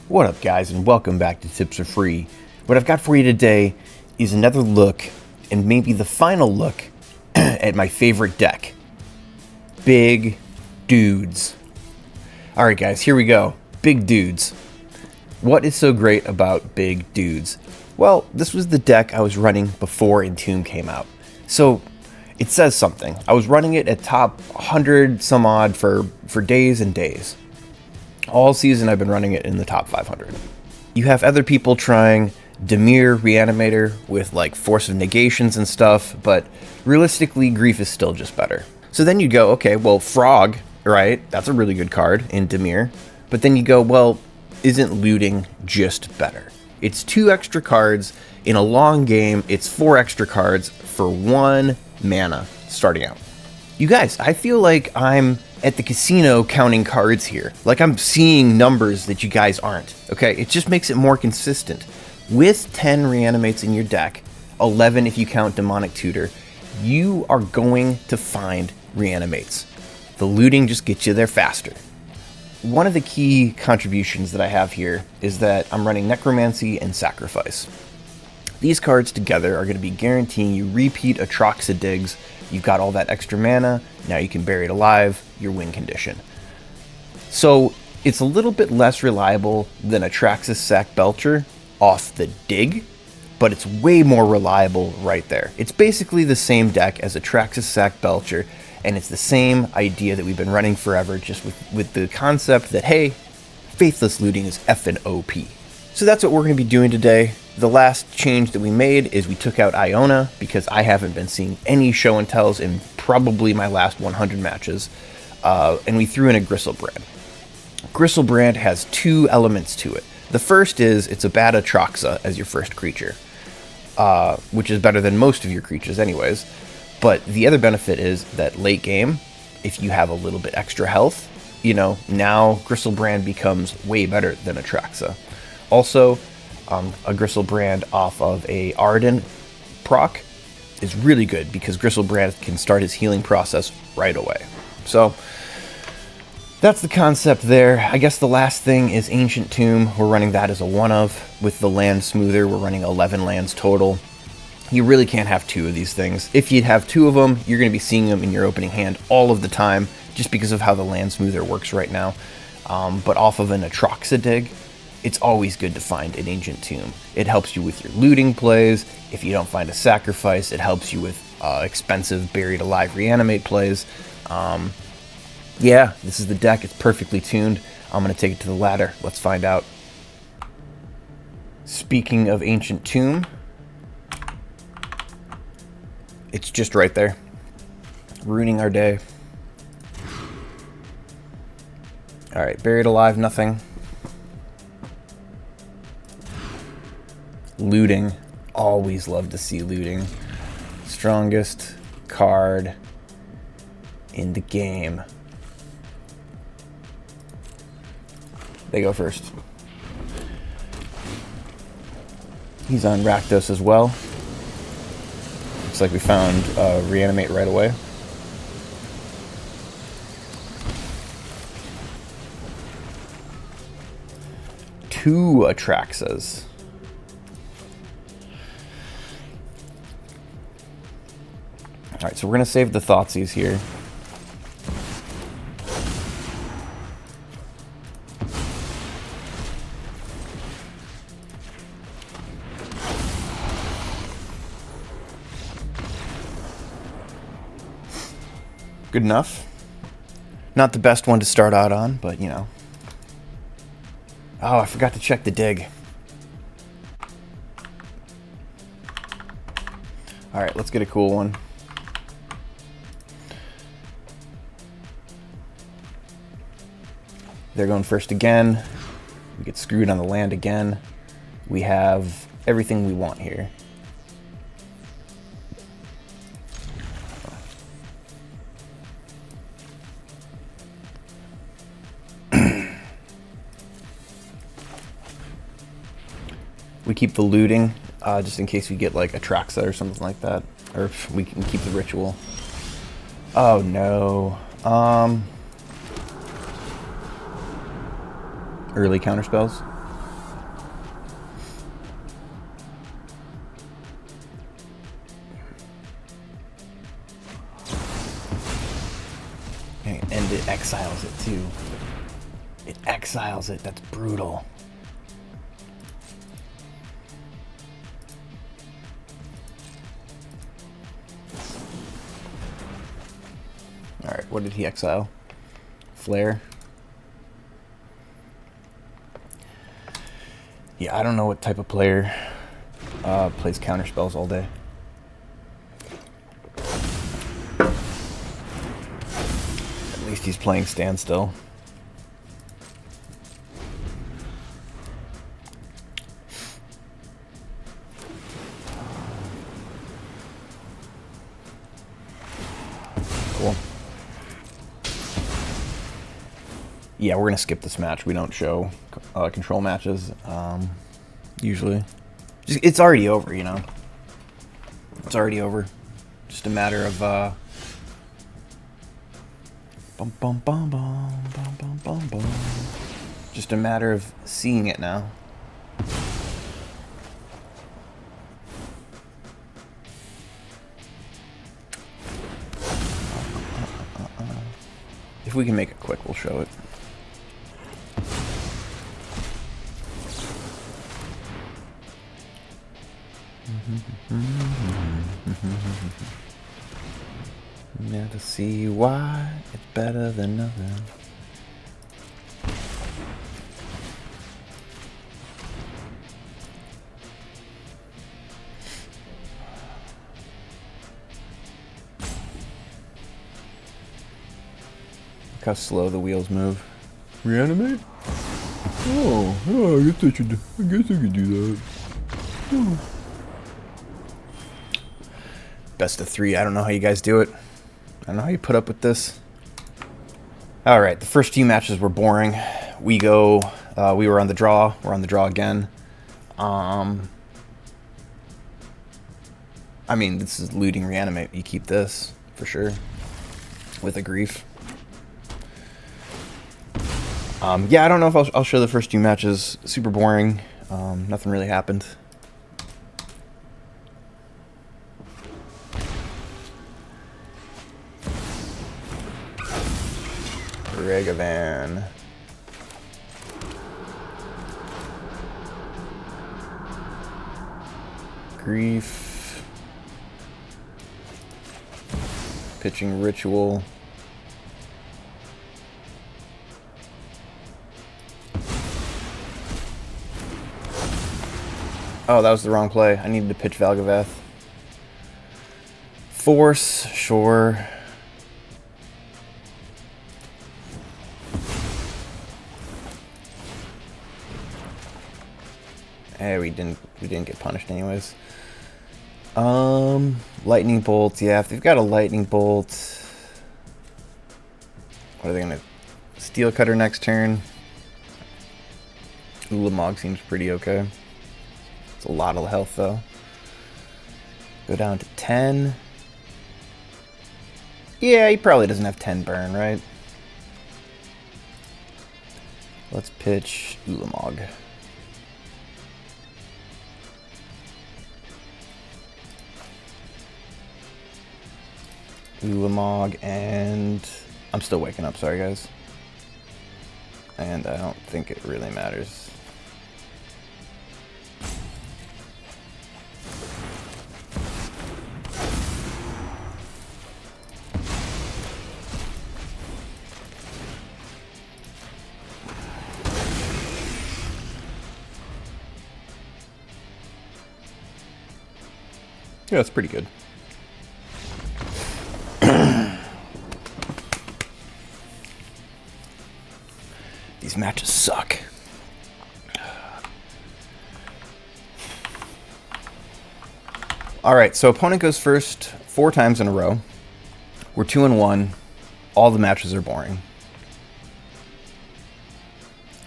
What up, guys, and welcome back to Tips Are Free. What I've got for you today is another look, and maybe the final look, at my favorite deck, Big Dudez. Alright guys, here we go. Big Dudez. What is so great about Big Dudez? Well, this was the deck I was running before Entomb came out. So, it says something. I was running it at top 100 some odd for days and days. All season I've been running it in the top 500. You have other people trying Dimir, Reanimator with like Force of Negations and stuff, but realistically Grief is still just better. So then you go, okay, well Frog, right? That's a really good card in Dimir. But then you go, well, isn't Looting just better? It's 2 extra cards. In a long game, it's 4 extra cards for 1 mana starting out. You guys, I feel like I'm at the casino counting cards here. Like I'm seeing numbers that you guys aren't, okay? It just makes it more consistent. With 10 Reanimates in your deck, 11 if you count Demonic Tutor, you are going to find Reanimates. The looting just gets you there faster. One of the key contributions that I have here is that I'm running Necromancy and Sacrifice. These cards together are going to be guaranteeing you repeat Atraxa Digs. You've got all that extra mana, now you can bury it alive, your win condition. So it's a little bit less reliable than Atraxas Sac Belcher off the dig, but it's way more reliable right there. It's basically the same deck as Atraxas Sac Belcher, and it's the same idea that we've been running forever, just with the concept that, hey, Faithless Looting is effing OP. So that's what we're going to be doing today. The last change that we made is we took out Iona because I haven't been seeing any show and tells in probably my last 100 matches. And we threw in a Gristlebrand. Gristlebrand has 2 elements to it. The first is it's a bad Atraxa as your first creature, which is better than most of your creatures anyways. But the other benefit is that late game, if you have a little bit extra health, you know, now Gristlebrand becomes way better than Atraxa. Also, a Gristlebrand off of a Arden proc is really good because Gristlebrand can start his healing process right away. So, that's the concept there. I guess the last thing is Ancient Tomb. We're running that as a one-of. With the land smoother, we're running 11 lands total. You really can't have 2 of these things. If you have 2 of them, you're going to be seeing them in your opening hand all of the time, just because of how the land smoother works right now. But off of an Atraxa Dig, it's always good to find an Ancient Tomb. It helps you with your looting plays. If you don't find a Sacrifice, it helps you with expensive Buried Alive Reanimate plays. Yeah, this is the deck. It's perfectly tuned. I'm going to take it to the ladder. Let's find out. Speaking of Ancient Tomb, it's just right there. Ruining our day. Alright, Buried Alive, nothing. Looting. Always love to see looting. Strongest card in the game. They go first. He's on Rakdos as well. Looks like we found Reanimate right away. Two Atraxas. Alright, so we're going to save the Thoughtseize here. Good enough. Not the best one to start out on, but you know. Oh, I forgot to check the dig. Alright, let's get a cool one. They're going first again. We get screwed on the land again. We have everything we want here. We keep the looting, just in case we get like Atraxa or something like that. Or if we can keep the ritual. Oh no. Early counterspells. exiles it too. It exiles it. That's brutal. Alright, what did he exile? Flare. Yeah, I don't know what type of player plays counter spells all day. At least he's playing standstill. Cool. Yeah, we're gonna skip this match. We don't show control matches usually. It's already over, you know. It's already over. Just a matter of bum bum bum bum bum bum bum bum. Just a matter of seeing it now. If we can make it quick, we'll show it. Now to see why it's better than nothing. Look how slow the wheels move. Reanimate? Oh, I guess I could do that. Oh. Best of 3. I don't know how you guys do it. I don't know how you put up with this. Alright, the first few matches were boring. We were on the draw. We're on the draw again. I mean, this is looting Reanimate. You keep this, for sure. With a grief. Yeah, I don't know if I'll show the first few matches. Super boring. Nothing really happened. Regavan. Grief. Pitching Ritual. Oh, that was the wrong play. I needed to pitch Valgavath. Force, sure. Hey, we didn't get punished anyways. Lightning Bolt, yeah, if they've got a Lightning Bolt, what are they gonna Steel Cutter next turn? Ulamog seems pretty okay. It's a lot of health though. Go down to 10. Yeah, he probably doesn't have 10 burn, right? Let's pitch Ulamog. Ulamog, and I'm still waking up, sorry guys. And I don't think it really matters. Yeah, it's pretty good. These matches suck. Alright, so opponent goes first 4 times in a row. We're 2-1. All the matches are boring.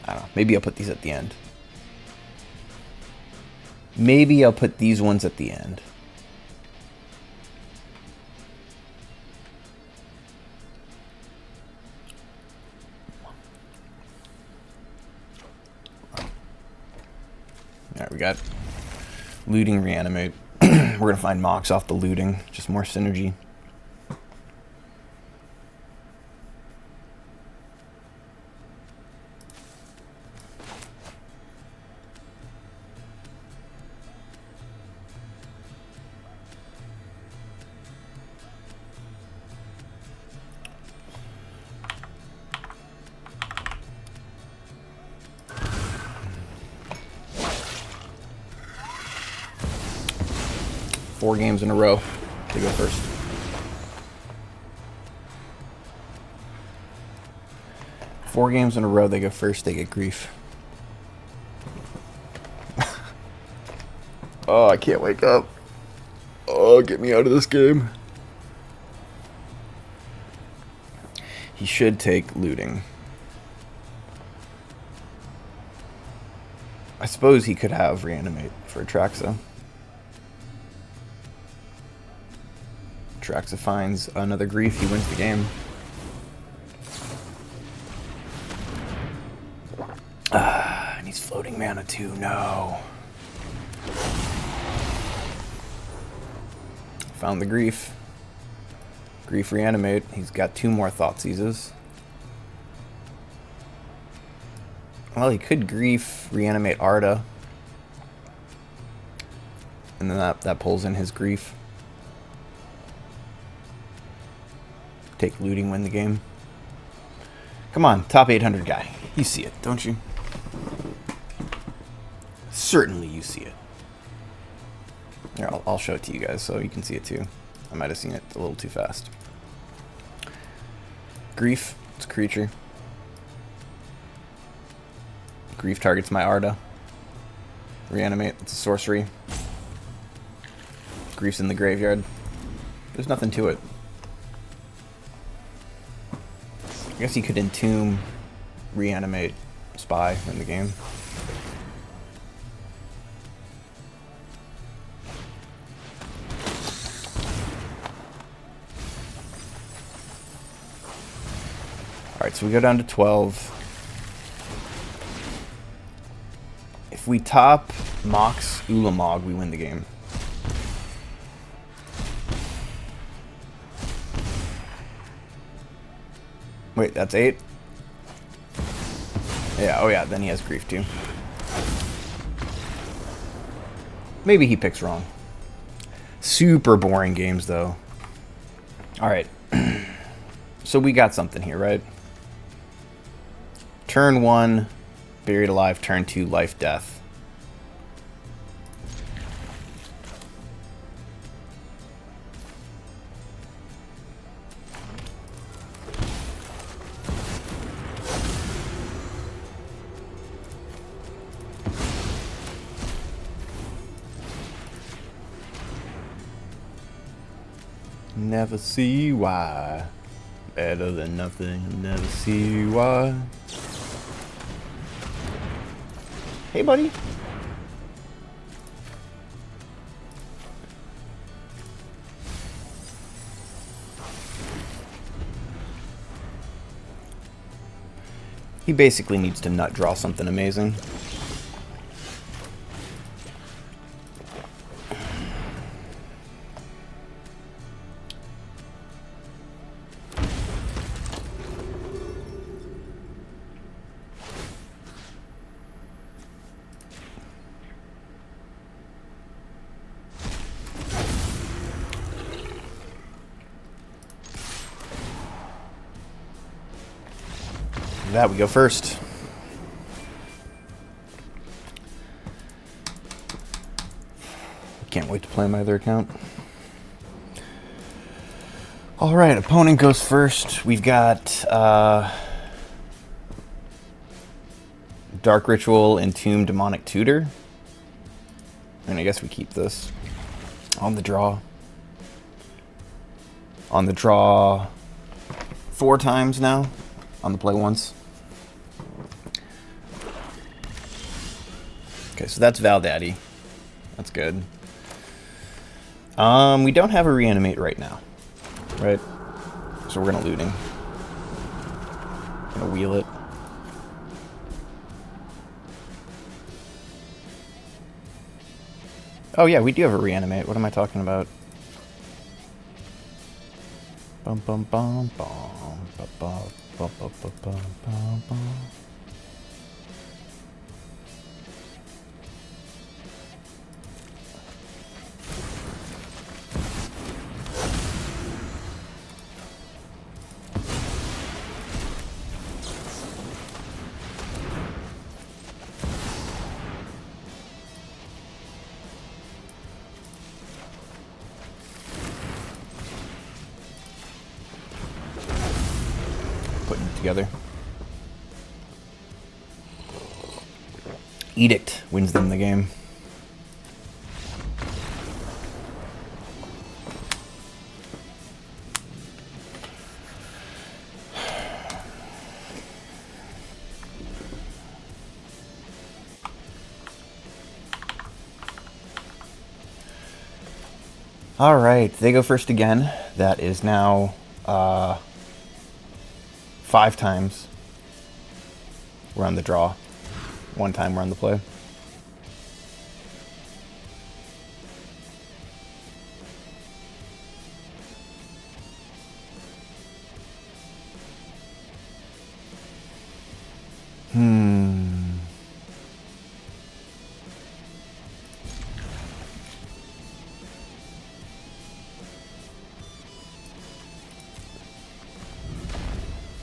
I don't know. Maybe I'll put these at the end. Maybe I'll put these ones at the end. Alright, we got looting Reanimate. We're going to find Mox off the looting. Just more synergy. 4 games in a row. They go first. Four games in a row, they go first, they get grief. Oh, I can't wake up. Oh, get me out of this game. He should take looting. I suppose he could have Reanimate for Traxa. Traxa finds another grief, he wins the game. And he's floating mana too, no. Found the grief. Grief Reanimate. He's got 2 more Thought Seizes. Well, he could grief Reanimate Arda. And then that pulls in his grief. Take looting, win the game. Come on, top 800 guy. You see it, don't you? Certainly you see it. Here, I'll show it to you guys so you can see it too. I might have seen it a little too fast. Grief, it's a creature. Grief targets my Arda. Reanimate, it's a sorcery. Grief's in the graveyard. There's nothing to it. I guess he could entomb, Reanimate, Spy in the game. Alright, so we go down to 12. If we top Mox Ulamog, we win the game. Wait, that's 8? Yeah, oh yeah, then he has grief too. Maybe he picks wrong. Super boring games though. Alright. So we got something here, right? Turn 1, Buried Alive. Turn 2, Life Death. Never see why. Better than nothing. Never see why. Hey, buddy. He basically needs to nut draw something amazing. That we go first. Can't wait to play my other account. Alright, opponent goes first. We've got Dark Ritual, Entomb, Demonic Tutor. And I guess we keep this. On the draw. On the draw 4 times now. On the play once. Okay, so that's Val Daddy. That's good. We don't have a Reanimate right now. Right? So we're gonna looting. Gonna wheel it. Oh yeah, we do have a Reanimate. What am I talking about? Bum bum bum bum bum bum bum bum bum bum bum. together. Edict wins them the game. All right, they go first again. That is now 5 times we're on the draw. 1 time we're on the play.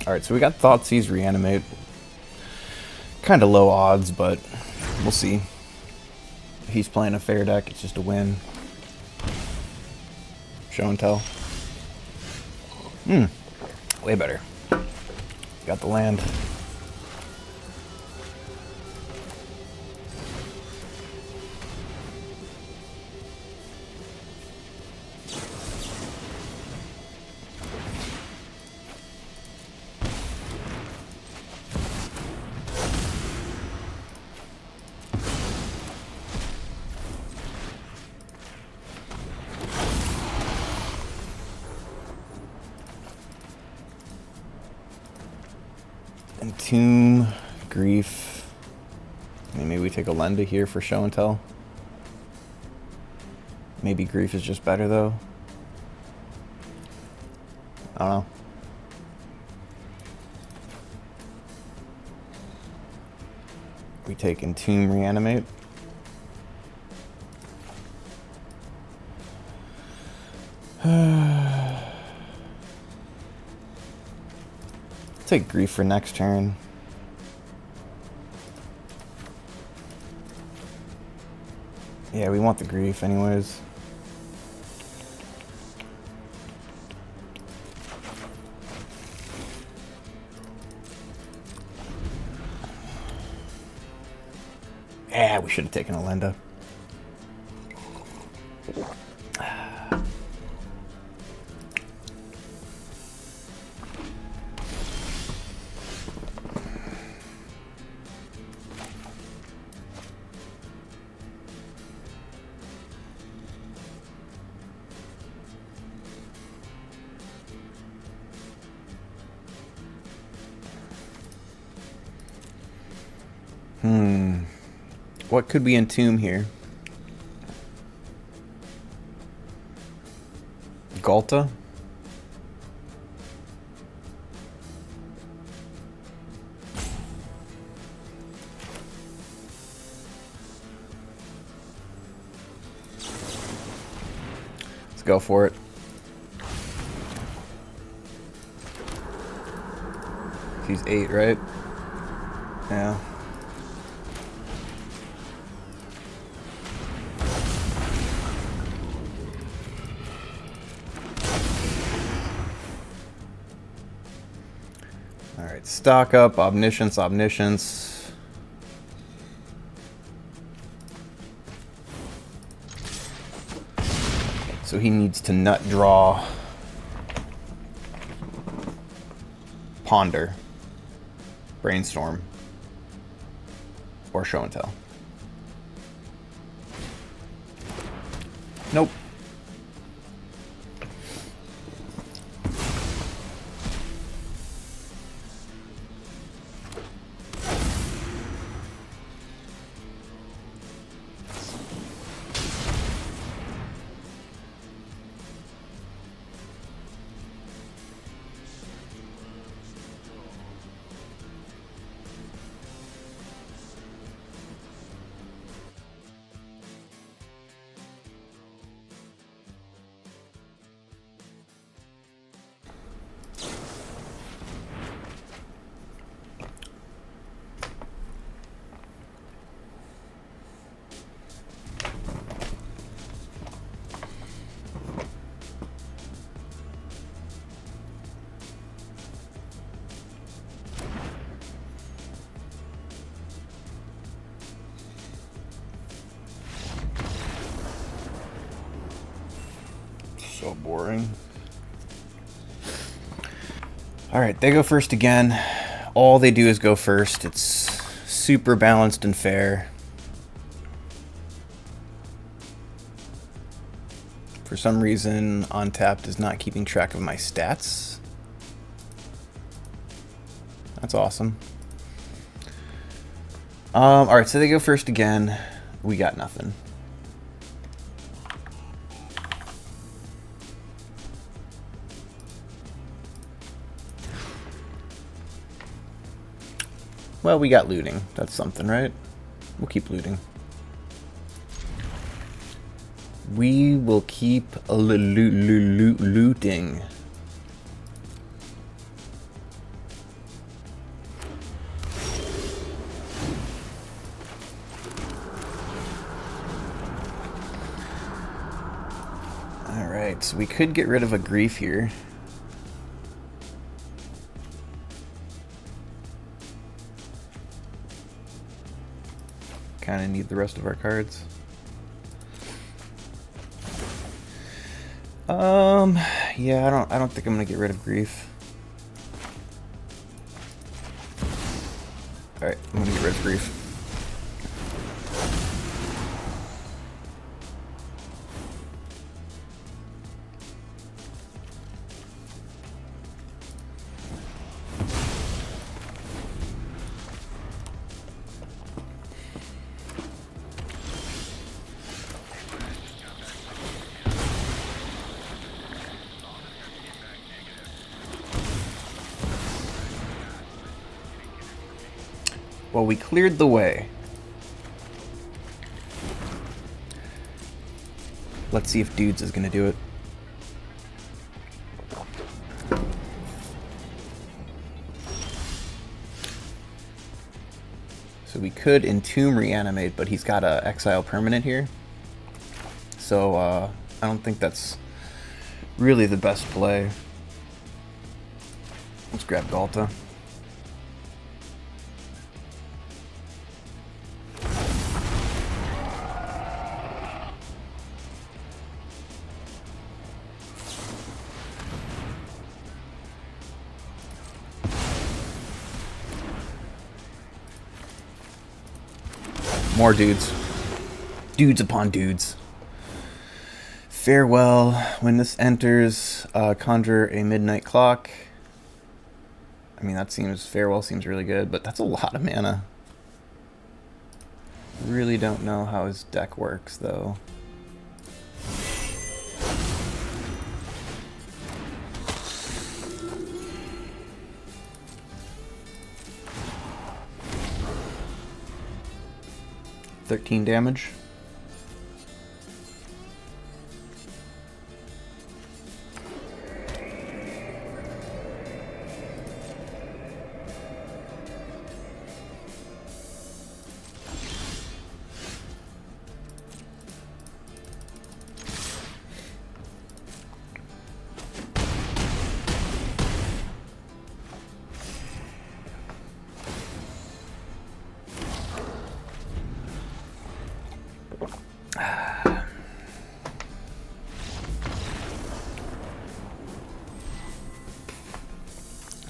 Alright, so we got Thoughtseize Reanimate. Kind of low odds, but we'll see. If he's playing a fair deck, it's just a win. Show and tell. Way better. Got the land. Entomb, Grief. Maybe we take a Lenda here for show and tell. Maybe Grief is just better though. I don't know. We take Entomb, Reanimate. Take Grief for next turn. Yeah, we want the Grief anyways. Yeah, we should have taken a Lenda. What could we entomb here? Galta? Let's go for it. He's 8, right? Yeah. Alright, stock up, Omniscience, Omniscience. So he needs to nut draw Ponder, Brainstorm, or Show and Tell. Nope. So boring. Alright, they go first again. All they do is go first. It's super balanced and fair. For some reason, Untapped is not keeping track of my stats. That's awesome. Alright, so they go first again. We got nothing. Well, we got looting. That's something, right? We'll keep looting. We will keep looting. Alright, so we could get rid of a grief here. Kind of need the rest of our cards. Yeah, I don't think I'm gonna get rid of grief. Alright, I'm gonna get rid of grief. Well, we cleared the way. Let's see if Dudes is going to do it. So we could Entomb Reanimate, but he's got a Exile permanent here. So I don't think that's really the best play. Let's grab Galta. More dudes. Dudes upon dudes. Farewell. When this enters, conjure a midnight clock. I mean, that seems... Farewell seems really good, but that's a lot of mana. Really don't know how his deck works, though. $13 damage.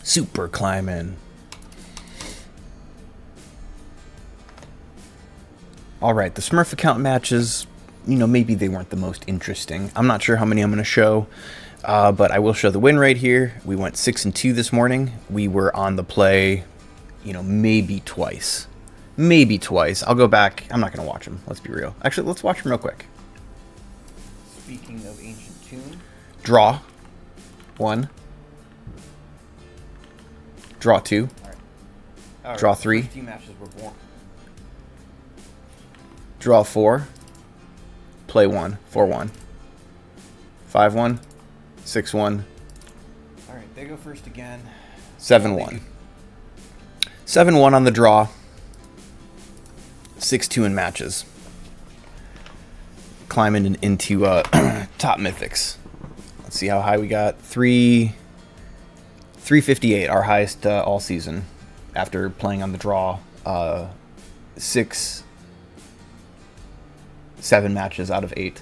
Super climbing. Alright, the Smurf account matches, you know, maybe they weren't the most interesting. I'm not sure how many I'm going to show, but I will show the win right here. We went 6-2 this morning. We were on the play, you know, maybe twice. Maybe twice. I'll go back. I'm not going to watch them. Let's be real. Actually, let's watch them real quick. Speaking of Ancient Tomb. Draw. 1. Draw 2. All right. Draw 3. Few matches were born. Draw 4. Play 1. 4-1. 5-1. 6-1. Alright, they go first again. 7-1. 7-1 on the draw. 6-2 in matches. Climbing into top mythics. Let's see how high we got. 358, our highest all season, after playing on the draw 7 matches out of 8.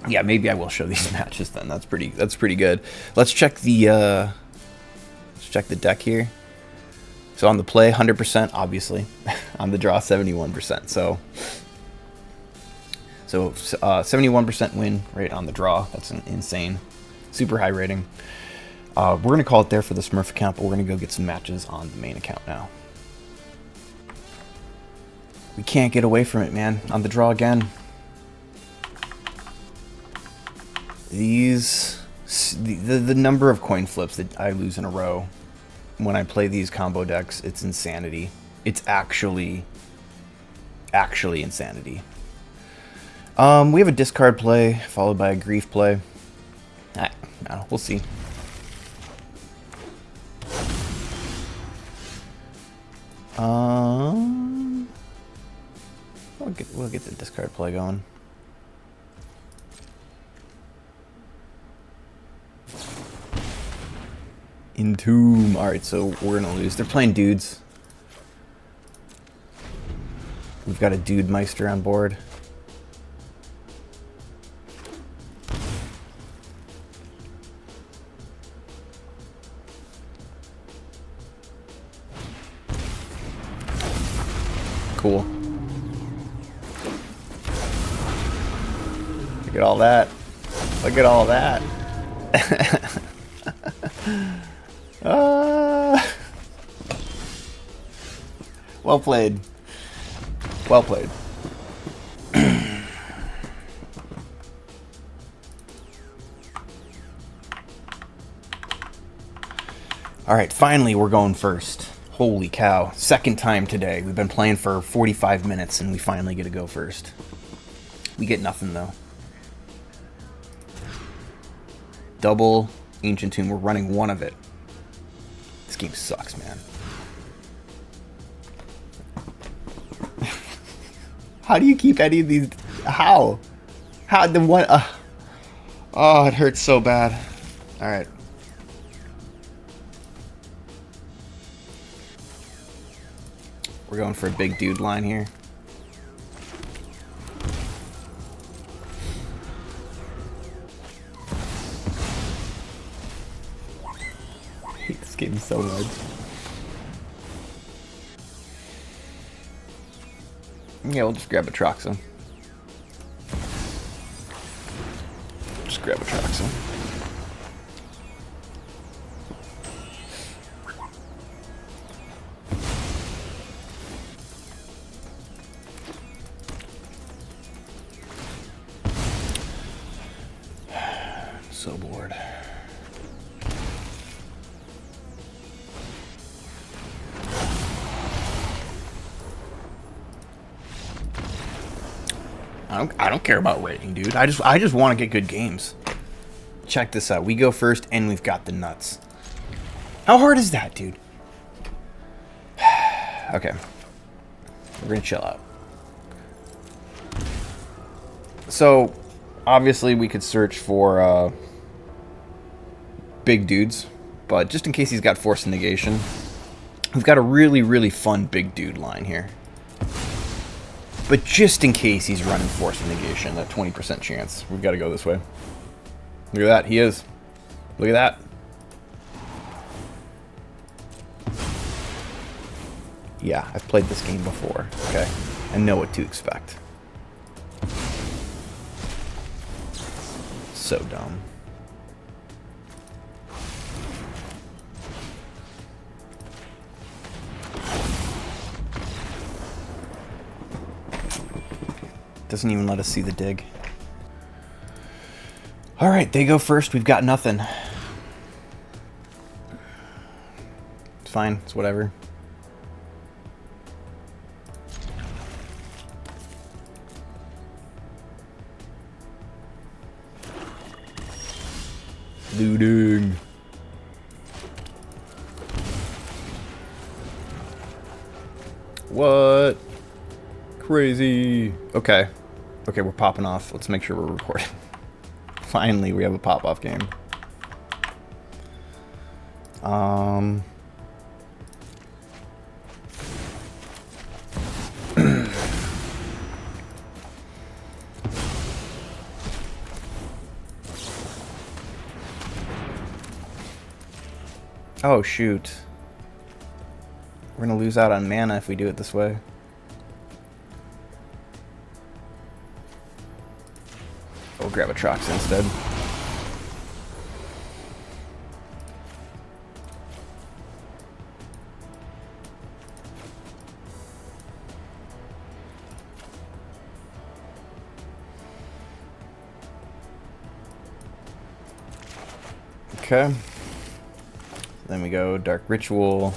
Yeah, maybe I will show these matches then. That's pretty good. Let's check the deck here. So on the play, 100%, obviously. On the draw, 71%. So 71% win rate on the draw. That's insane. Super high rating. We're going to call it there for the Smurf account, but we're going to go get some matches on the main account now. We can't get away from it, man. On the draw again. The number of coin flips that I lose in a row when I play these combo decks, it's insanity. It's actually insanity. We have a discard play followed by a grief play. No, we'll see. We'll get the discard play going. Entomb. Alright, so we're gonna lose. They're playing dudes. We've got a Dude Meister on board. Cool. Look at all that. Look at all that. Well played. Well played. Alright, finally we're going first. Holy cow. Second time today. We've been playing for 45 minutes and we finally get to go first. We get nothing though. Double Ancient Tomb. We're running one of it. This game sucks, man. How do you keep any of these? How? How the one? Oh, it hurts so bad. All right. We're going for a big dude line here. I hate this game so much. Yeah, we'll just grab a Troxa. Just grab a Troxa. So bored. I don't care about rating, dude. I just want to get good games. Check this out. We go first, and we've got the nuts. How hard is that, dude? Okay. We're gonna chill out. So, obviously, we could search for big dudes, but just in case he's got Force Negation, we've got a really, really fun big dude line here. But just in case he's running Force Negation, that 20% chance, we've got to go this way. Look at that, he is. Look at that. Yeah, I've played this game before, okay? I know what to expect. So dumb. Doesn't even let us see the dig. Alright, they go first. We've got nothing. It's fine. It's whatever. Looting. What? Crazy. Okay. Okay, we're popping off. Let's make sure we're recording. Finally, we have a pop-off game. Oh, shoot. We're going to lose out on mana if we do it this way. We'll grab a Trox instead. Okay. Then we go Dark Ritual.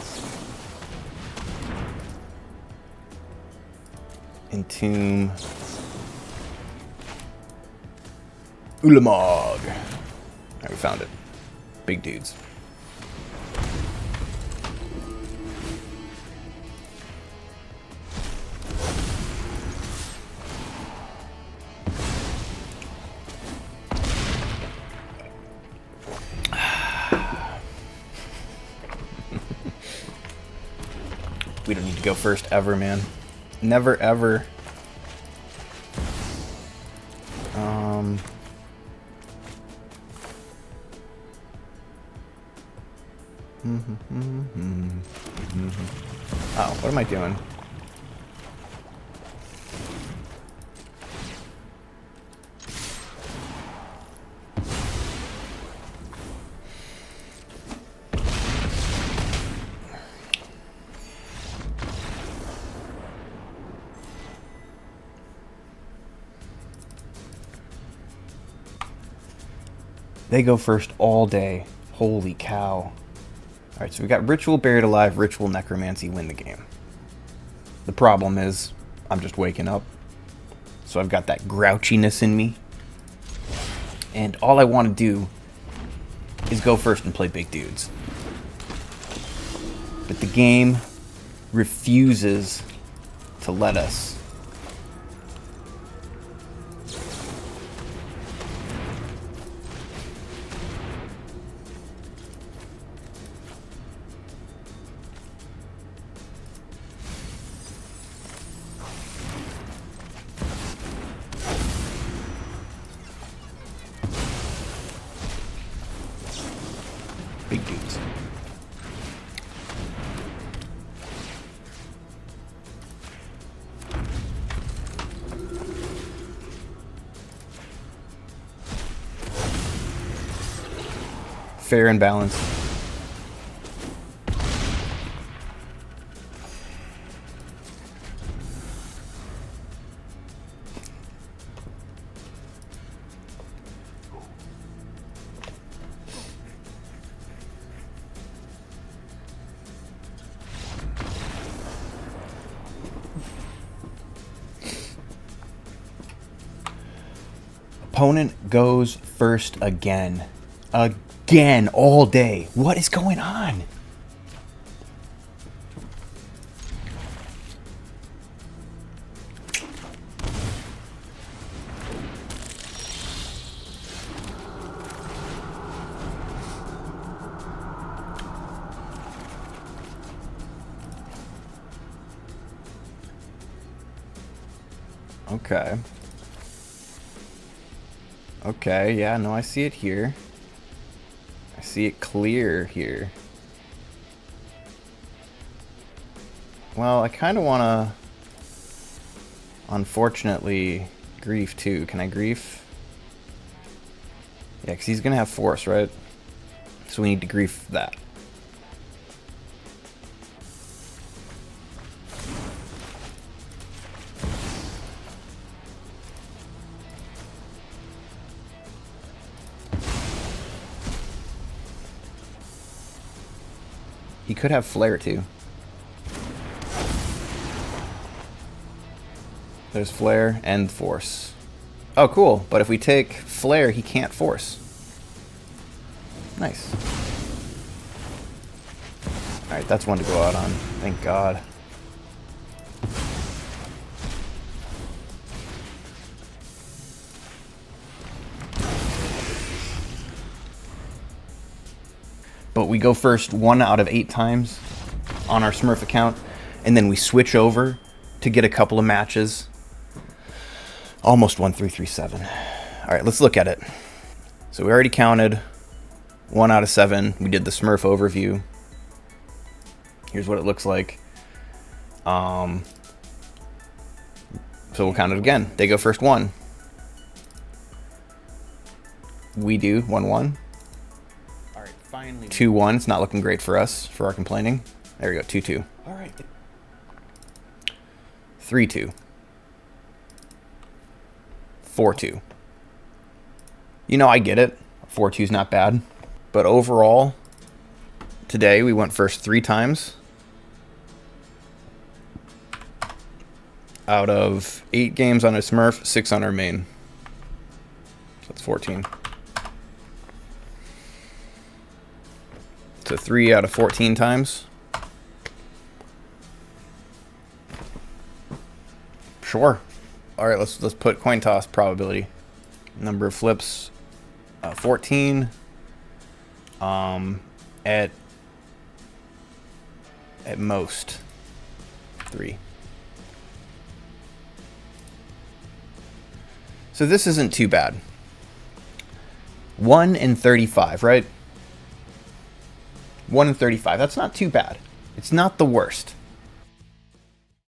Entomb. Ulamog. Alright, we found it. Big dudes. We don't need to go first ever, man. Never ever. Oh, what am I doing? They go first all day. Holy cow. Alright, so we got Ritual Buried Alive, Ritual Necromancy, win the game. The problem is, I'm just waking up. So I've got that grouchiness in me. And all I want to do is go first and play big dudes. But the game refuses to let us. Big dudes. Fair and balanced. Opponent goes first again. Again, all day. What is going on? Okay. Okay, yeah, no, I see it here. I see it clear here. Well, I kind of want to, unfortunately, grief too. Can I grief? Yeah, because he's going to have force, right? So we need to grief that. He could have flare too. There's flare and force. Oh, cool. But if we take flare, he can't force. Nice. Alright, that's one to go out on. Thank God. But we go first 1 out of 8 times on our Smurf account, and then we switch over to get a couple of matches. Almost 1-3-3-7. All right, let's look at it. So we already counted 1 out of 7. We did the Smurf overview. Here's what it looks like. So we'll count it again. They go first 1. We do 1-1. All right, finally. 2-1. It's not looking great for us, for our complaining. There we go, 2-2. All right. 3-2. 4-2. You know, I get it. 4-2 is not bad. But overall, today we went first 3 times. Out of 8 games on a Smurf, 6 on our main. So that's 14. So 3 out of 14 times. Sure. All right, let's put coin toss probability. Number of flips, 14. At most 3. So this isn't too bad. 1 in 35, right? 1 in 35. That's not too bad. It's not the worst.